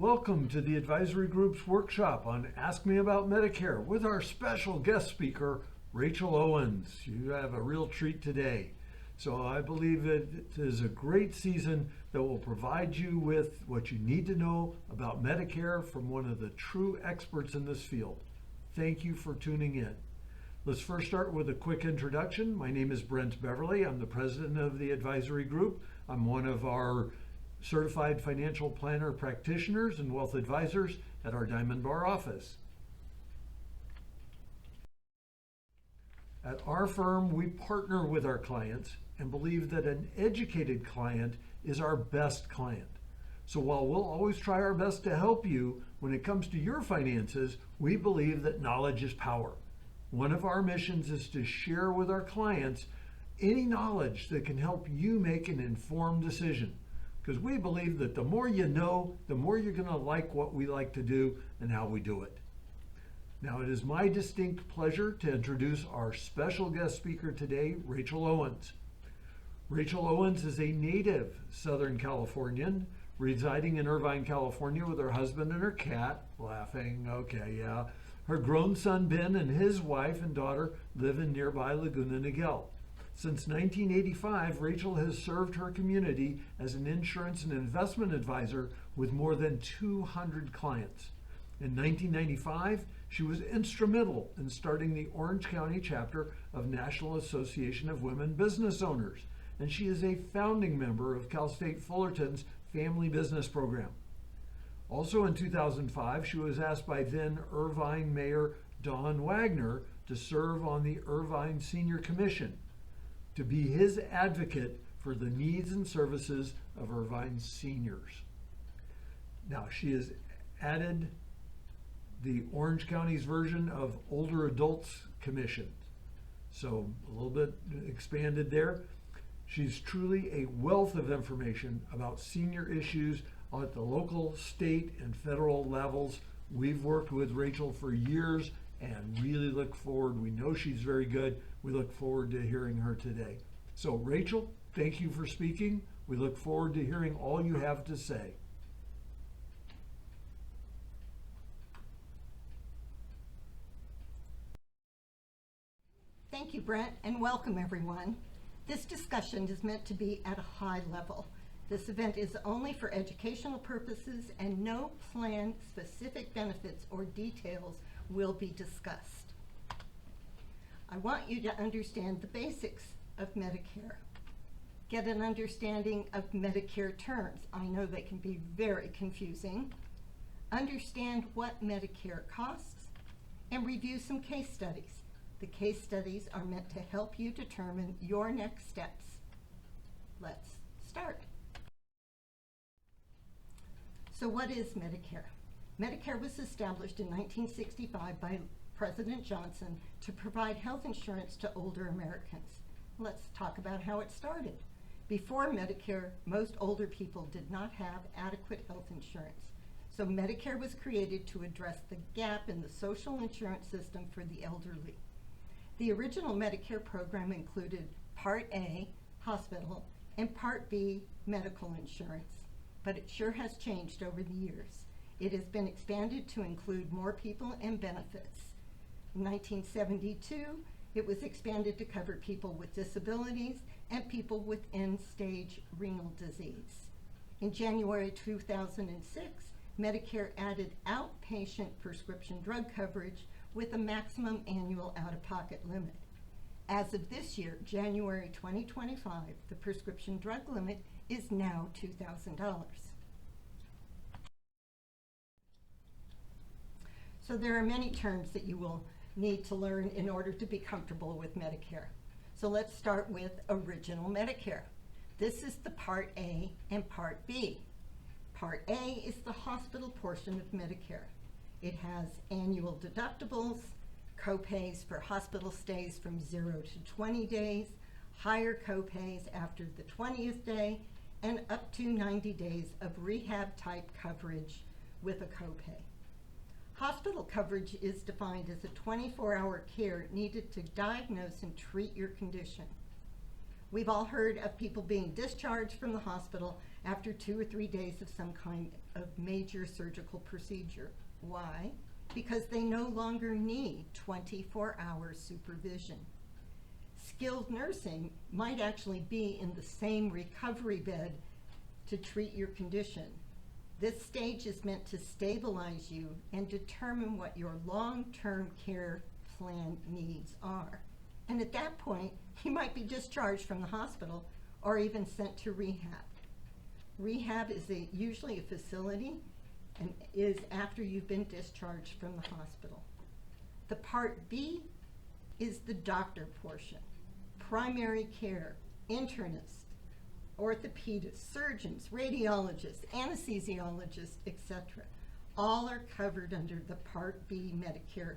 Welcome to the advisory group's workshop on Ask Me About Medicare with our special guest speaker, Rachel Owens. You have a real treat today. So I believe it is a great season that will provide you with what you need to know about Medicare from one of the true experts in this field. Thank you for tuning in. Let's first start with a quick introduction. My name is Brent Beverly. I'm the president of the advisory group. I'm one of our certified financial planner practitioners and wealth advisors at our Diamond Bar office. At our firm, we partner with our clients and believe that an educated client is our best client. So while we'll always try our best to help you when it comes to your finances, we believe that knowledge is power. One of our missions is to share with our clients any knowledge that can help you make an informed decision. Because we believe that the more you know, the more you're going to like what we like to do and how we do it. Now, it is my distinct pleasure to introduce our special guest speaker today, Rachel Owens. Rachel Owens is a native Southern Californian residing in Irvine, California with her husband and her cat. Laughing, okay, yeah. Her grown son, Ben, and his wife and daughter live in nearby Laguna Niguel. Since 1985, Rachel has served her community as an insurance and investment advisor with more than 200 clients. In 1995, she was instrumental in starting the Orange County chapter of National Association of Women Business Owners, and she is a founding member of Cal State Fullerton's Family Business Program. Also in 2005, she was asked by then Irvine Mayor Don Wagner to serve on the Irvine Senior Commission, to be his advocate for the needs and services of Irvine's seniors. Now, she has added the Orange County's version of Older Adults Commission. So a little bit expanded there. She's truly a wealth of information about senior issues at the local, state, and federal levels. We've worked with Rachel for years and really look forward. We know she's very good. We look forward to hearing her today. So Rachel, thank you for speaking. We look forward to hearing all you have to say. Thank you, Brent, and welcome everyone. This discussion is meant to be at a high level. This event is only for educational purposes and no plan-specific benefits or details will be discussed. I want you to understand the basics of Medicare. Get an understanding of Medicare terms. I know they can be very confusing. Understand what Medicare costs and review some case studies. The case studies are meant to help you determine your next steps. Let's start. So what is Medicare? Medicare was established in 1965 by President Johnson to provide health insurance to older Americans. Let's talk about how it started. Before Medicare, most older people did not have adequate health insurance. So Medicare was created to address the gap in the social insurance system for the elderly. The original Medicare program included Part A, hospital, and Part B, medical insurance. But it sure has changed over the years. It has been expanded to include more people and benefits. In 1972, it was expanded to cover people with disabilities and people with end-stage renal disease. In January 2006, Medicare added outpatient prescription drug coverage with a maximum annual out-of-pocket limit. As of this year, January 2025, the prescription drug limit is now $2,000. So there are many terms that you will need to learn in order to be comfortable with Medicare. So let's start with original Medicare. This is the Part A and Part B. Part A is the hospital portion of Medicare. It has annual deductibles, co-pays for hospital stays from 0 to 20 days, higher co-pays after the 20th day, and up to 90 days of rehab-type coverage with a copay. Hospital coverage is defined as a 24-hour care needed to diagnose and treat your condition. We've all heard of people being discharged from the hospital after 2 or 3 days of some kind of major surgical procedure. Why? Because they no longer need 24-hour supervision. Skilled nursing might actually be in the same recovery bed to treat your condition. This stage is meant to stabilize you and determine what your long-term care plan needs are. And at that point, you might be discharged from the hospital or even sent to rehab. Rehab is usually a facility and is after you've been discharged from the hospital. The Part B is the doctor portion. Primary care, internists, orthopedists, surgeons, radiologists, anesthesiologists, etc. All are covered under the Part B Medicare.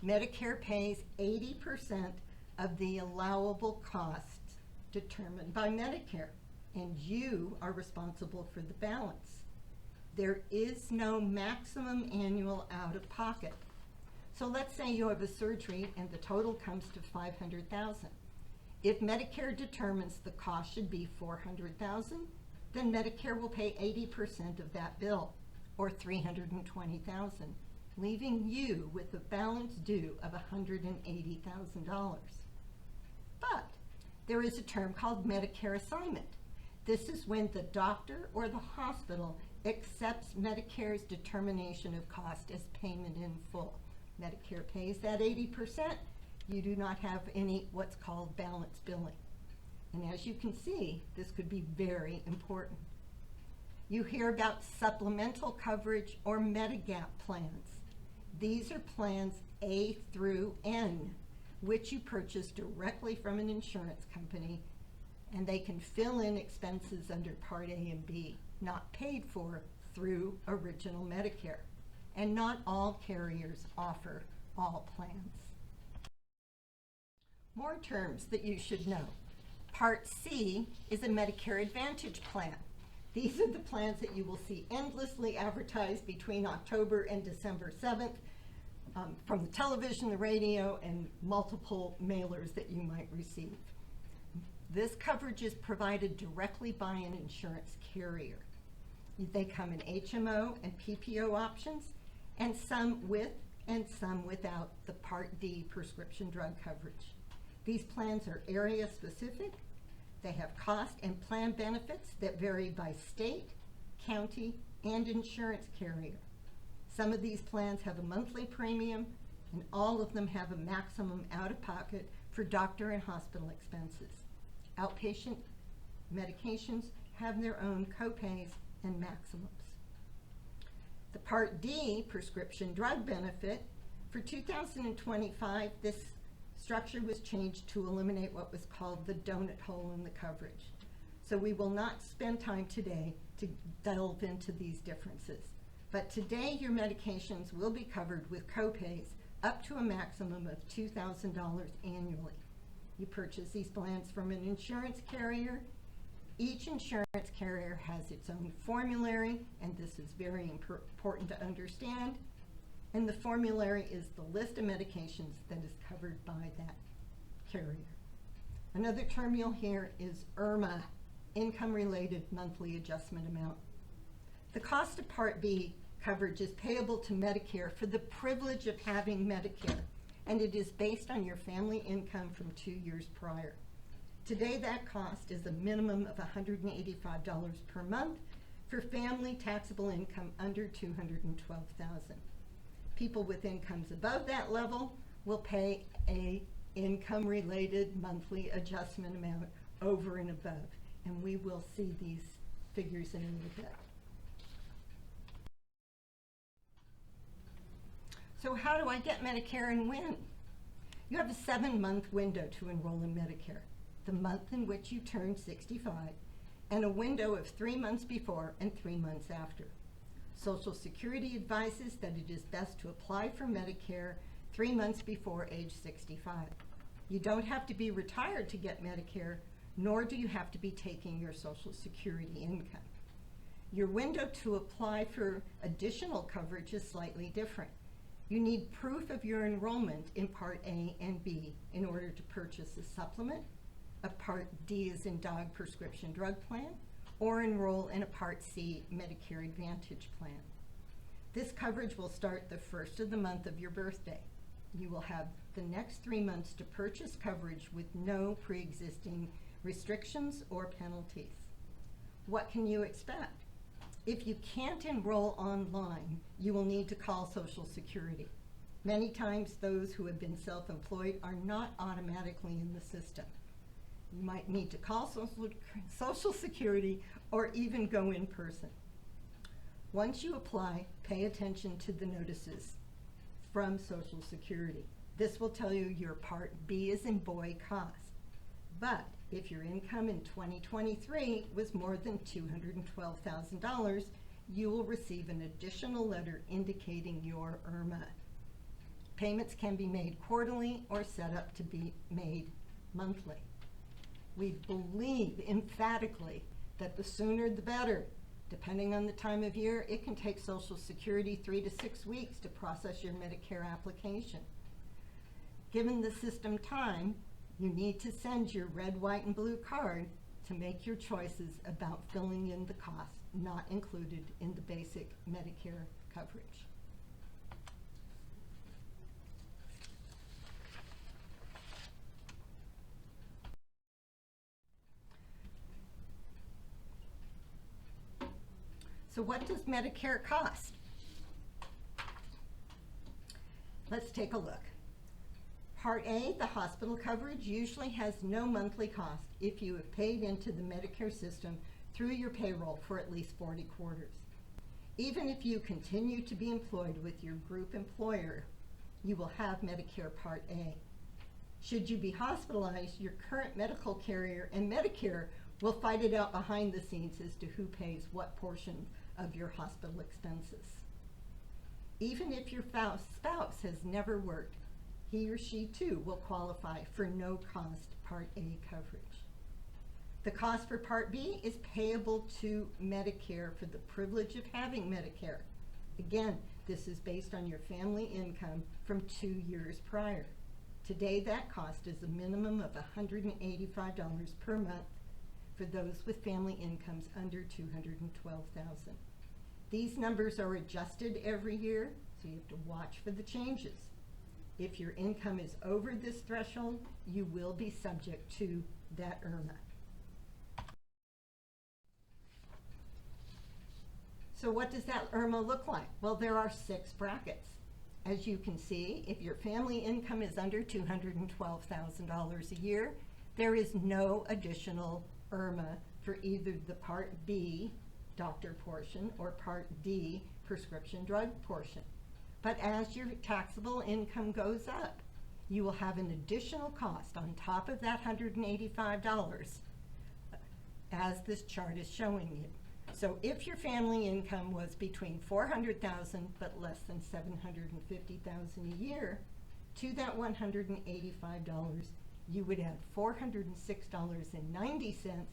Medicare pays 80% of the allowable costs determined by Medicare, and you are responsible for the balance. There is no maximum annual out-of-pocket. So let's say you have a surgery and the total comes to $500,000. If Medicare determines the cost should be $400,000, then Medicare will pay 80% of that bill, or $320,000, leaving you with a balance due of $180,000. But there is a term called Medicare assignment. This is when the doctor or the hospital accepts Medicare's determination of cost as payment in full. Medicare pays that 80%. You do not have any what's called balance billing. And as you can see, this could be very important. You hear about supplemental coverage or Medigap plans. These are plans A through N, which you purchase directly from an insurance company, and they can fill in expenses under Part A and B, not paid for through original Medicare. And not all carriers offer all plans. More terms that you should know. Part C is a Medicare Advantage plan. These are the plans that you will see endlessly advertised between October and December 7th from the television, the radio, and multiple mailers that you might receive. This coverage is provided directly by an insurance carrier. They come in HMO and PPO options, and some with and some without the Part D prescription drug coverage. These plans are area specific. They have cost and plan benefits that vary by state, county, and insurance carrier. Some of these plans have a monthly premium, and all of them have a maximum out-of-pocket for doctor and hospital expenses. Outpatient medications have their own copays and maximums. The Part D prescription drug benefit for 2025, this structure was changed to eliminate what was called the donut hole in the coverage. So we will not spend time today to delve into these differences. But today your medications will be covered with copays up to a maximum of $2,000 annually. You purchase these plans from an insurance carrier. Each insurance carrier has its own formulary, and this is very important to understand. And the formulary is the list of medications that is covered by that carrier. Another term you'll hear is IRMA, Income-Related Monthly Adjustment Amount. The cost of Part B coverage is payable to Medicare for the privilege of having Medicare, and it is based on your family income from 2 years prior. Today that cost is a minimum of $185 per month for family taxable income under $212,000. People with incomes above that level will pay a income-related monthly adjustment amount over and above, and we will see these figures in a little bit. So how do I get Medicare and when? You have a 7-month window to enroll in Medicare, the month in which you turn 65, and a window of 3 months before and 3 months after. Social Security advises that it is best to apply for Medicare 3 months before age 65. You don't have to be retired to get Medicare, nor do you have to be taking your Social Security income. Your window to apply for additional coverage is slightly different. You need proof of your enrollment in Part A and B in order to purchase a supplement, a Part D as in dog prescription drug plan, or enroll in a Part C Medicare Advantage plan. This coverage will start the first of the month of your birthday. You will have the next 3 months to purchase coverage with no pre-existing restrictions or penalties. What can you expect? If you can't enroll online, you will need to call Social Security. Many times those who have been self-employed are not automatically in the system. You might need to call Social Security or even go in person. Once you apply, pay attention to the notices from Social Security. This will tell you your Part B as in boy cost. But if your income in 2023 was more than $212,000, you will receive an additional letter indicating your IRMA. Payments can be made quarterly or set up to be made monthly. We believe emphatically that the sooner the better. Depending on the time of year, it can take Social Security 3 to 6 weeks to process your Medicare application. Given the system time, you need to send your red, white, and blue card to make your choices about filling in the costs not included in the basic Medicare coverage. So what does Medicare cost? Let's take a look. Part A, the hospital coverage, usually has no monthly cost if you have paid into the Medicare system through your payroll for at least 40 quarters. Even if you continue to be employed with your group employer, you will have Medicare Part A. Should you be hospitalized, your current medical carrier and Medicare will fight it out behind the scenes as to who pays what portion of your hospital expenses. Even if your spouse has never worked, he or she too will qualify for no-cost Part A coverage. The cost for Part B is payable to Medicare for the privilege of having Medicare. Again, this is based on your family income from 2 years prior. Today, that cost is a minimum of $185 per month for those with family incomes under $212,000. These numbers are adjusted every year, so you have to watch for the changes. If your income is over this threshold, you will be subject to that IRMA. So what does that IRMA look like? Well, there are 6 brackets. As you can see, if your family income is under $212,000 a year, there is no additional IRMA for either the Part B doctor portion or Part D prescription drug portion. But as your taxable income goes up, you will have an additional cost on top of that $185, as this chart is showing you. So if your family income was between $400,000 but less than $750,000 a year, to that $185, you would add $406.90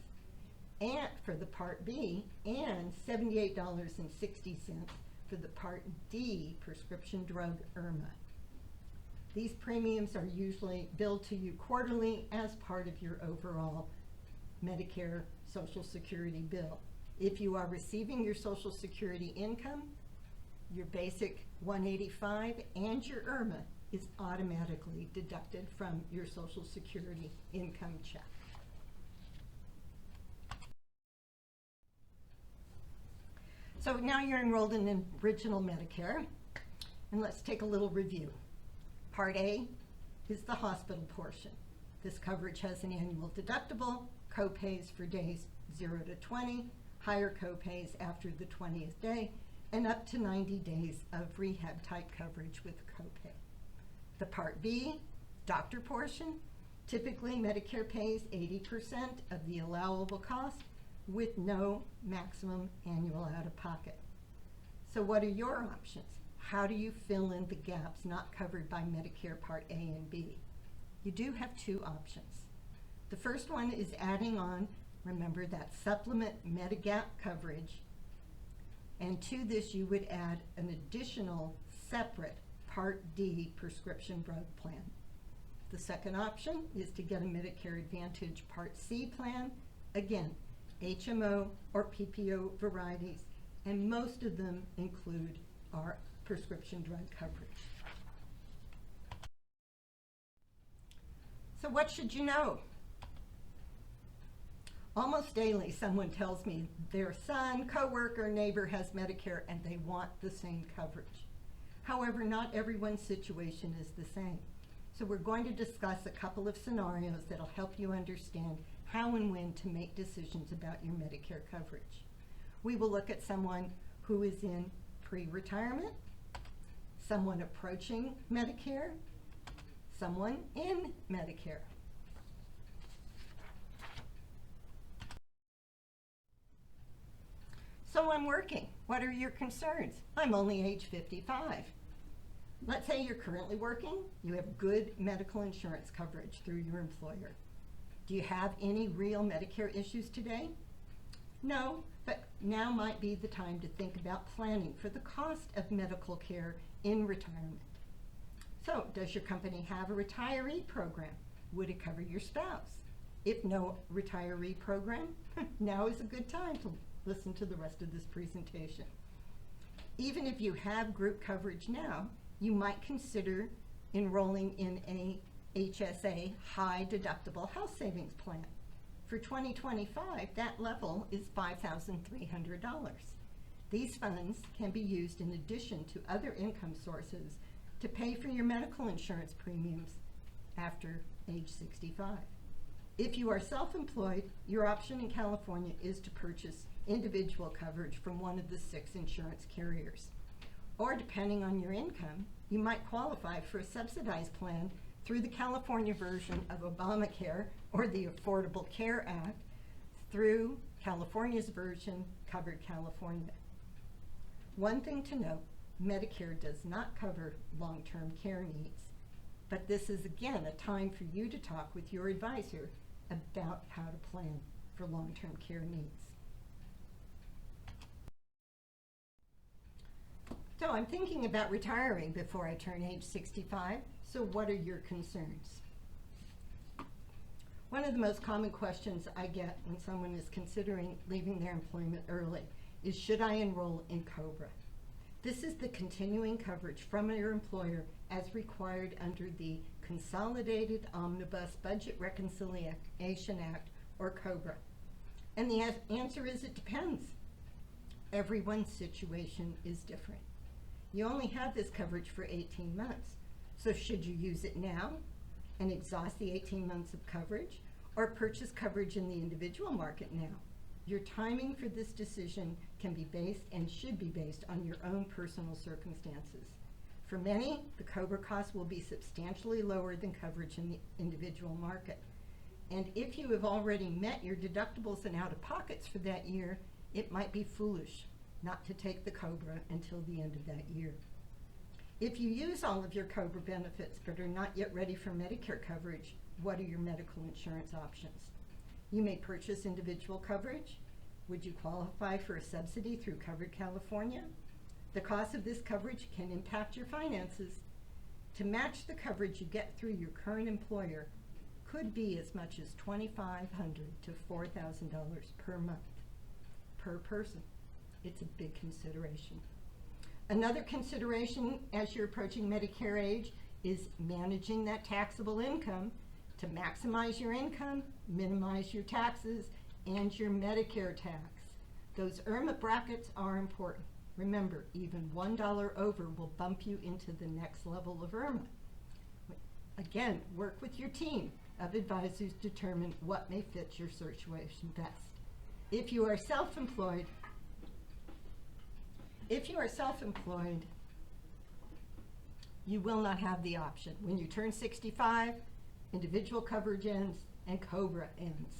and for the Part B and $78.60 for the Part D prescription drug IRMA. These premiums are usually billed to you quarterly as part of your overall Medicare Social Security bill. If you are receiving your Social Security income, your basic $185 and your IRMA is automatically deducted from your Social Security income check. So now you're enrolled in original Medicare, and let's take a little review. Part A is the hospital portion. This coverage has an annual deductible, co-pays for days 0 to 20, higher co-pays after the 20th day, and up to 90 days of rehab type coverage with copay. The Part B, doctor portion, typically Medicare pays 80% of the allowable cost with no maximum annual out-of-pocket. So what are your options? How do you fill in the gaps not covered by Medicare Part A and B? You do have 2 options. The first one is adding on, remember, that supplement Medigap coverage, and to this you would add an additional separate Part D prescription drug plan. The second option is to get a Medicare Advantage Part C plan. Again, HMO or PPO varieties, and most of them include our prescription drug coverage. So what should you know? Almost daily, someone tells me their son, coworker, neighbor has Medicare and they want the same coverage. However, not everyone's situation is the same. So we're going to discuss a couple of scenarios that'll help you understand how and when to make decisions about your Medicare coverage. We will look at someone who is in pre-retirement, someone approaching Medicare, someone in Medicare. So I'm working. What are your concerns? I'm only age 55. Let's say you're currently working. You have good medical insurance coverage through your employer. Do you have any real Medicare issues today? No, but now might be the time to think about planning for the cost of medical care in retirement. So, does your company have a retiree program? Would it cover your spouse? If no retiree program, now is a good time to listen to the rest of this presentation. Even if you have group coverage now, you might consider enrolling in a HSA high deductible health savings plan. For 2025, that level is $5,300. These funds can be used in addition to other income sources to pay for your medical insurance premiums after age 65. If you are self-employed, your option in California is to purchase individual coverage from one of the 6 insurance carriers. Or depending on your income, you might qualify for a subsidized plan through the California version of Obamacare or the Affordable Care Act through California's version, Covered California. One thing to note, Medicare does not cover long-term care needs, but this is again a time for you to talk with your advisor about how to plan for long-term care needs. So I'm thinking about retiring before I turn age 65, so what are your concerns? One of the most common questions I get when someone is considering leaving their employment early is, should I enroll in COBRA? This is the continuing coverage from your employer as required under the Consolidated Omnibus Budget Reconciliation Act, or COBRA. And the answer is it depends. Everyone's situation is different. You only have this coverage for 18 months. So should you use it now and exhaust the 18 months of coverage, or purchase coverage in the individual market now? Your timing for this decision can be based and should be based on your own personal circumstances. For many, the COBRA cost will be substantially lower than coverage in the individual market. And if you have already met your deductibles and out-of-pockets for that year, it might be foolish not to take the COBRA until the end of that year. If you use all of your COBRA benefits but are not yet ready for Medicare coverage, what are your medical insurance options? You may purchase individual coverage. Would you qualify for a subsidy through Covered California? The cost of this coverage can impact your finances. To match the coverage you get through your current employer could be as much as $2,500 to $4,000 per month, per person. It's a big consideration. Another consideration as you're approaching Medicare age is managing that taxable income to maximize your income, minimize your taxes, and your Medicare tax. Those IRMA brackets are important. Remember, even $1 over will bump you into the next level of IRMA. Again, work with your team of advisors to determine what may fit your situation best. If you are self-employed, you will not have the option. When you turn 65, individual coverage ends and COBRA ends.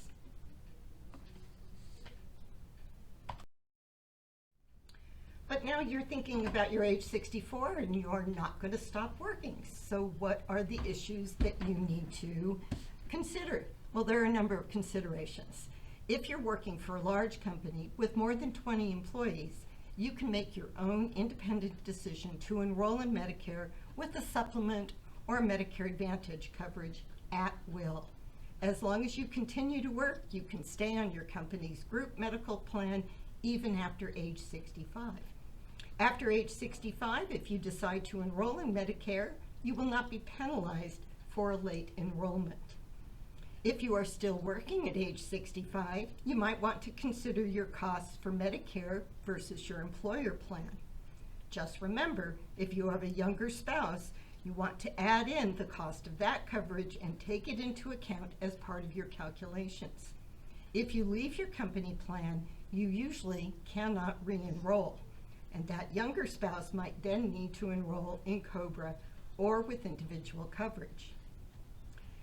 But now you're thinking about your age 64 and you're not going to stop working. So what are the issues that you need to consider? Well, there are a number of considerations. If you're working for a large company with more than 20 employees, you can make your own independent decision to enroll in Medicare with a supplement or Medicare Advantage coverage at will. As long as you continue to work, you can stay on your company's group medical plan even after age 65. After age 65, if you decide to enroll in Medicare, you will not be penalized for a late enrollment. If you are still working at age 65, you might want to consider your costs for Medicare versus your employer plan. Just remember, if you have a younger spouse, you want to add in the cost of that coverage and take it into account as part of your calculations. If you leave your company plan, you usually cannot re-enroll, and that younger spouse might then need to enroll in COBRA or with individual coverage.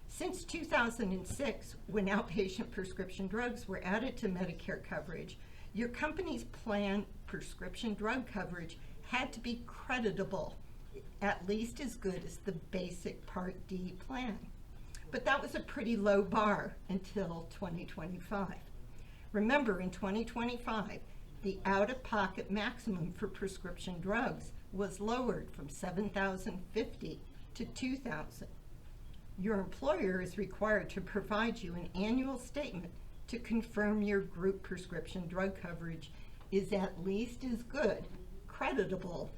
Since 2006, when outpatient prescription drugs were added to Medicare coverage, your company's plan prescription drug coverage had to be creditable, at least as good as the basic Part D plan. But that was a pretty low bar until 2025. Remember, in 2025, the out-of-pocket maximum for prescription drugs was lowered from $7,050 to $2,000. Your employer is required to provide you an annual statement to confirm your group prescription drug coverage is at least as good, creditable,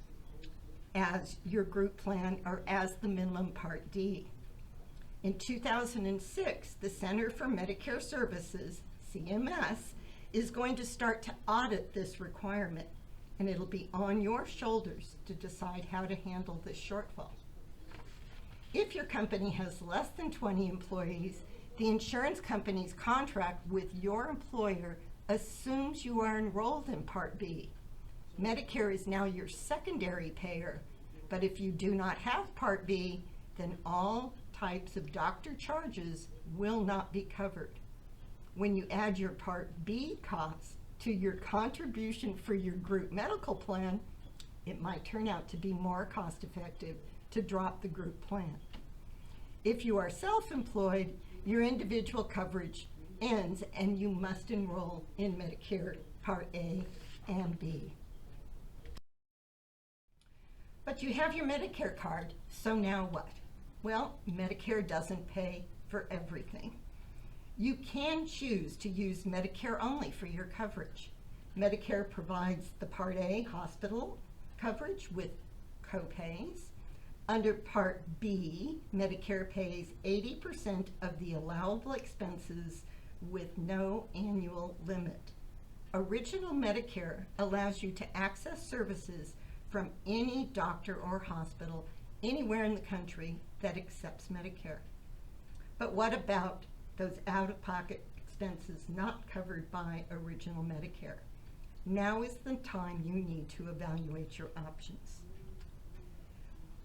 as your group plan or as the minimum Part D. In 2006, the Center for Medicare Services, CMS, is going to start to audit this requirement, and it'll be on your shoulders to decide how to handle this shortfall. If your company has less than 20 employees, the insurance company's contract with your employer assumes you are enrolled in Part B. Medicare is now your secondary payer, but if you do not have Part B, then all types of doctor charges will not be covered. When you add your Part B costs to your contribution for your group medical plan, it might turn out to be more cost-effective to drop the group plan. If you are self-employed, your individual coverage ends and you must enroll in Medicare Part A and B. But you have your Medicare card, so now what? Well, Medicare doesn't pay for everything. You can choose to use Medicare only for your coverage. Medicare provides the Part A hospital coverage with copays. Under Part B, Medicare pays 80% of the allowable expenses with no annual limit. Original Medicare allows you to access services from any doctor or hospital anywhere in the country that accepts Medicare. But what about those out-of-pocket expenses not covered by Original Medicare? Now is the time you need to evaluate your options.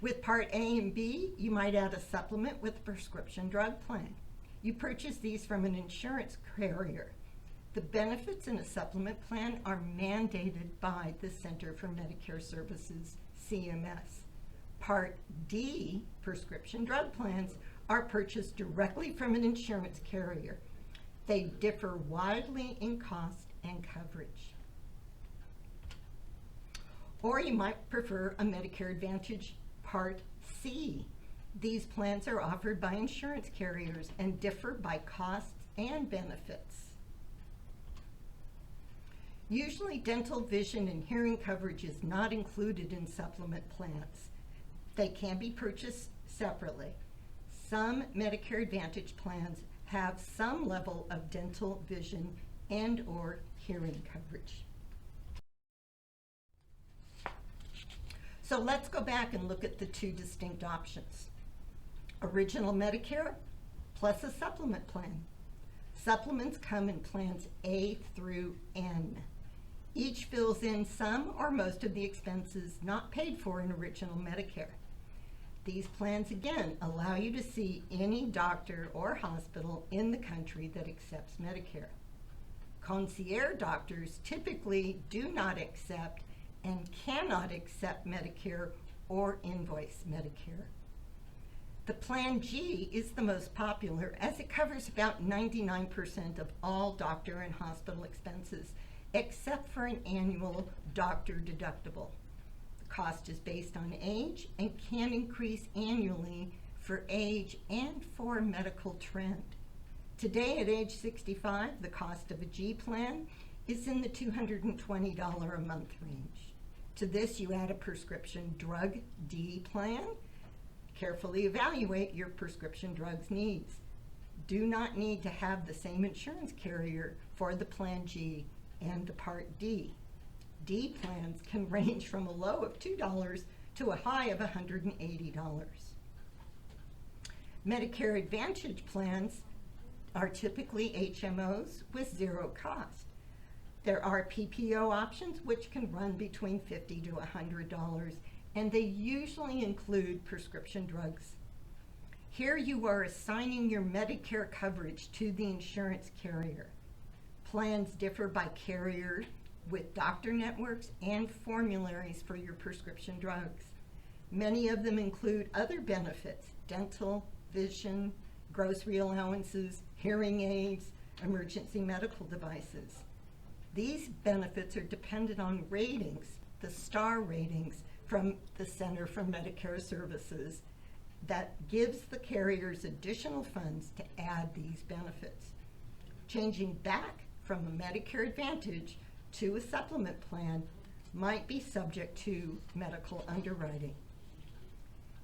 With Part A and B, you might add a supplement with a prescription drug plan. You purchase these from an insurance carrier. The benefits in a supplement plan are mandated by the Center for Medicare Services, CMS. Part D prescription drug plans are purchased directly from an insurance carrier. They differ widely in cost and coverage. Or you might prefer a Medicare Advantage Part C. These plans are offered by insurance carriers and differ by costs and benefits. Usually dental, vision, and hearing coverage is not included in supplement plans. They can be purchased separately. Some Medicare Advantage plans have some level of dental, vision, and/or hearing coverage. So let's go back and look at the two distinct options. Original Medicare plus a supplement plan. Supplements come in plans A through N. Each fills in some or most of the expenses not paid for in Original Medicare. These plans, again, allow you to see any doctor or hospital in the country that accepts Medicare. Concierge doctors typically do not accept and cannot accept Medicare or invoice Medicare. The Plan G is the most popular as it covers about 99% of all doctor and hospital expenses, except for an annual doctor deductible. The cost is based on age and can increase annually for age and for medical trend. Today at age 65, the cost of a G plan is in the $220 a month range. To this, you add a prescription drug D plan. Carefully evaluate your prescription drugs needs. Do not need to have the same insurance carrier for the Plan G and the Part D. D plans can range from a low of $2 to a high of $180. Medicare Advantage plans are typically HMOs with zero cost. There are PPO options which can run between $50 to $100, and they usually include prescription drugs. Here you are assigning your Medicare coverage to the insurance carrier. Plans differ by carrier with doctor networks and formularies for your prescription drugs. Many of them include other benefits: dental, vision, grocery allowances, hearing aids, emergency medical devices. These benefits are dependent on ratings, the star ratings from the Center for Medicare Services, that gives the carriers additional funds to add these benefits. Changing back from a Medicare Advantage to a supplement plan might be subject to medical underwriting.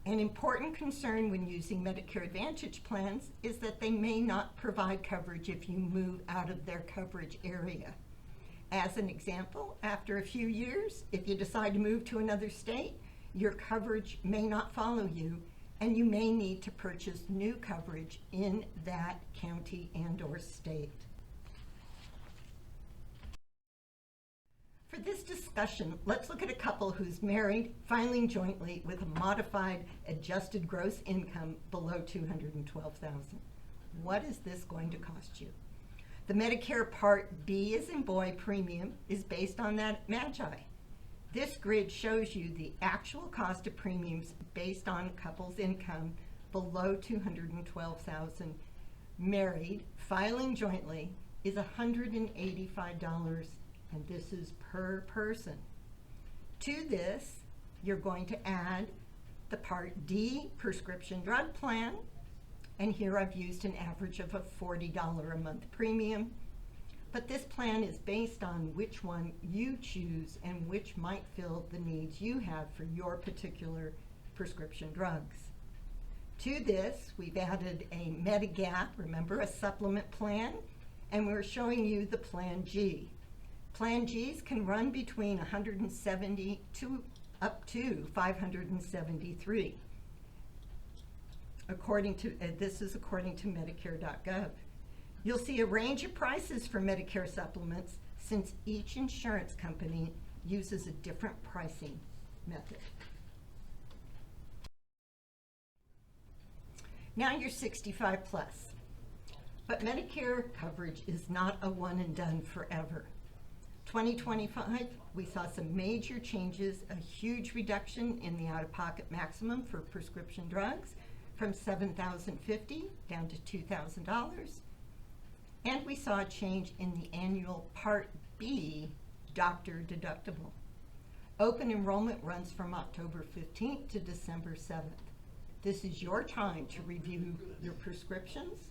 An important concern when using Medicare Advantage plans is that they may not provide coverage if you move out of their coverage area. As an example, after a few years, if you decide to move to another state, your coverage may not follow you, and you may need to purchase new coverage in that county and/or state. For this discussion, let's look at a couple who's married, filing jointly with a modified adjusted gross income below $212,000. What is this going to cost you? The Medicare Part B as in boy premium is based on that MAGI. This grid shows you the actual cost of premiums based on couples' income below $212,000. Married, filing jointly, is $185, and this is per person. To this, you're going to add the Part D prescription drug plan, and here I've used an average of a $40 a month premium. But this plan is based on which one you choose and which might fill the needs you have for your particular prescription drugs. To this, we've added a Medigap, remember, a supplement plan, and we're showing you the Plan G. Plan Gs can run between $170 to up to $573. This is according to Medicare.gov. You'll see a range of prices for Medicare supplements since each insurance company uses a different pricing method. Now you're 65 plus, but Medicare coverage is not a one and done forever. 2025, we saw some major changes, a huge reduction in the out-of-pocket maximum for prescription drugs from $7,050 down to $2,000. And we saw a change in the annual Part B doctor deductible. Open enrollment runs from October 15th to December 7th. This is your time to review your prescriptions,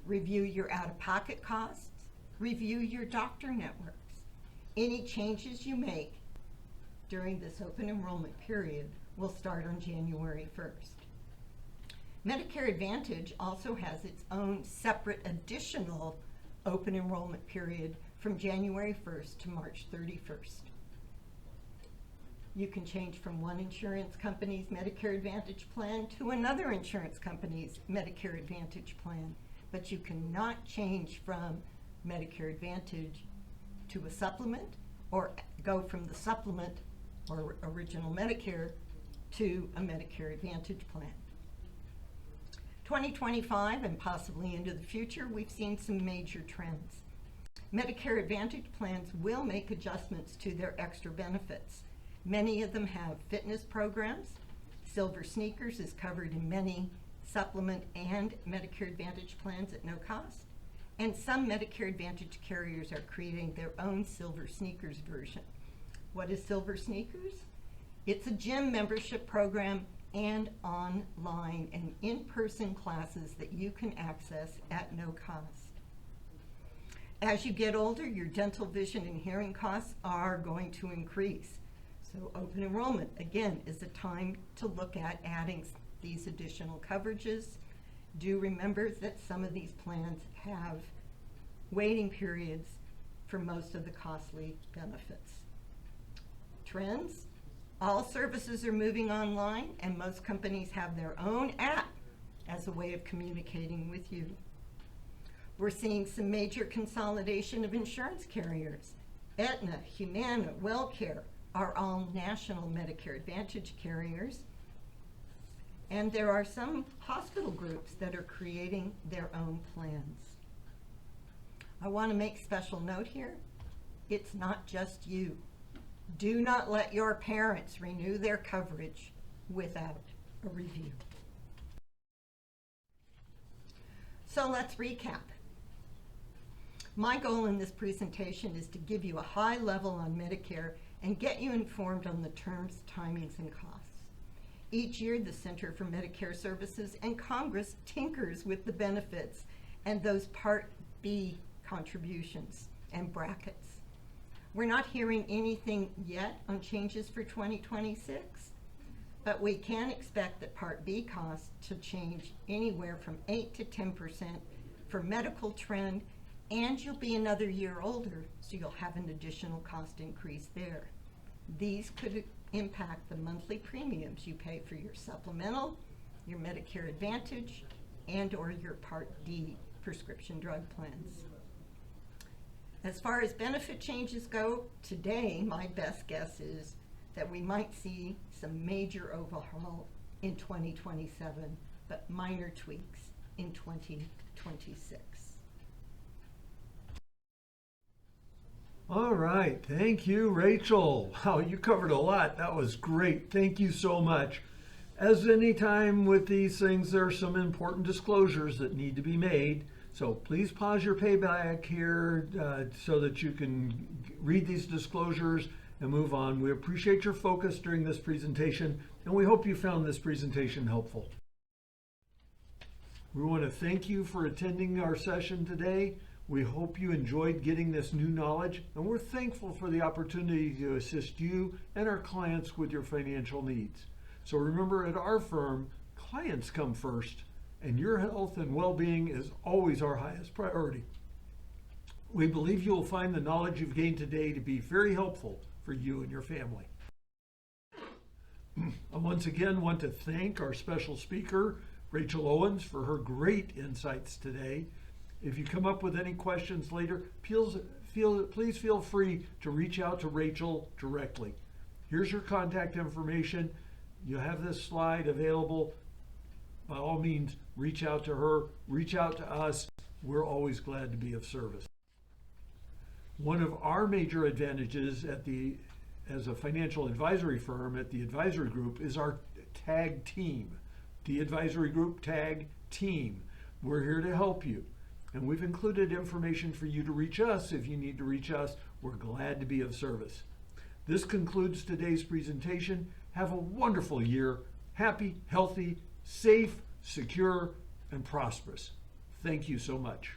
review your out-of-pocket costs, review your doctor networks. Any changes you make during this open enrollment period will start on January 1st. Medicare Advantage also has its own separate additional open enrollment period from January 1st to March 31st. You can change from one insurance company's Medicare Advantage plan to another insurance company's Medicare Advantage plan, but you cannot change from Medicare Advantage to a supplement or go from the supplement or original Medicare to a Medicare Advantage plan. 2025 and possibly into the future, we've seen some major trends. Medicare Advantage plans will make adjustments to their extra benefits. Many of them have fitness programs. Silver Sneakers is covered in many supplement and Medicare Advantage plans at no cost. And some Medicare Advantage carriers are creating their own Silver Sneakers version. What is Silver Sneakers? It's a gym membership program and online and in-person classes that you can access at no cost. As you get older, your dental, vision, and hearing costs are going to increase. So open enrollment, again, is a time to look at adding these additional coverages. Do remember that some of these plans have waiting periods for most of the costly benefits. Trends, all services are moving online, and most companies have their own app as a way of communicating with you. We're seeing some major consolidation of insurance carriers. Aetna, Humana, WellCare are all national Medicare Advantage carriers. And there are some hospital groups that are creating their own plans. I want to make special note here, it's not just you. Do not let your parents renew their coverage without a review. So let's recap. My goal in this presentation is to give you a high level on Medicare and get you informed on the terms, timings, and costs. Each year, the Center for Medicare Services and Congress tinkers with the benefits and those Part B contributions and brackets. We're not hearing anything yet on changes for 2026, but we can expect that Part B costs to change anywhere from 8 to 10% for medical trend, and you'll be another year older, so you'll have an additional cost increase there. These could impact the monthly premiums you pay for your supplemental, your Medicare Advantage, and or your Part D prescription drug plans. As far as benefit changes go, today my best guess is that we might see some major overhaul in 2027, but minor tweaks in 2026. All right, thank you, Rachel. Wow, you covered a lot. That was great. Thank you so much. As any time with these things, there are some important disclosures that need to be made. So please pause your payback here so that you can read these disclosures and move on. We appreciate your focus during this presentation, and we hope you found this presentation helpful. We want to thank you for attending our session today. We hope you enjoyed getting this new knowledge, and we're thankful for the opportunity to assist you and our clients with your financial needs. So remember, at our firm, clients come first, and your health and well-being is always our highest priority. We believe you will find the knowledge you've gained today to be very helpful for you and your family. I once again want to thank our special speaker, Rachel Owens, for her great insights today. If you come up with any questions later, please feel free to reach out to Rachel directly. Here's your contact information. You have this slide available. By all means, reach out to her, reach out to us. We're always glad to be of service. One of our major advantages as a financial advisory firm at the advisory group is our TAG team. The advisory group TAG team. We're here to help you. And we've included information for you to reach us if you need to reach us. We're glad to be of service. This concludes today's presentation. Have a wonderful year. Happy, healthy, safe, secure, and prosperous. Thank you so much.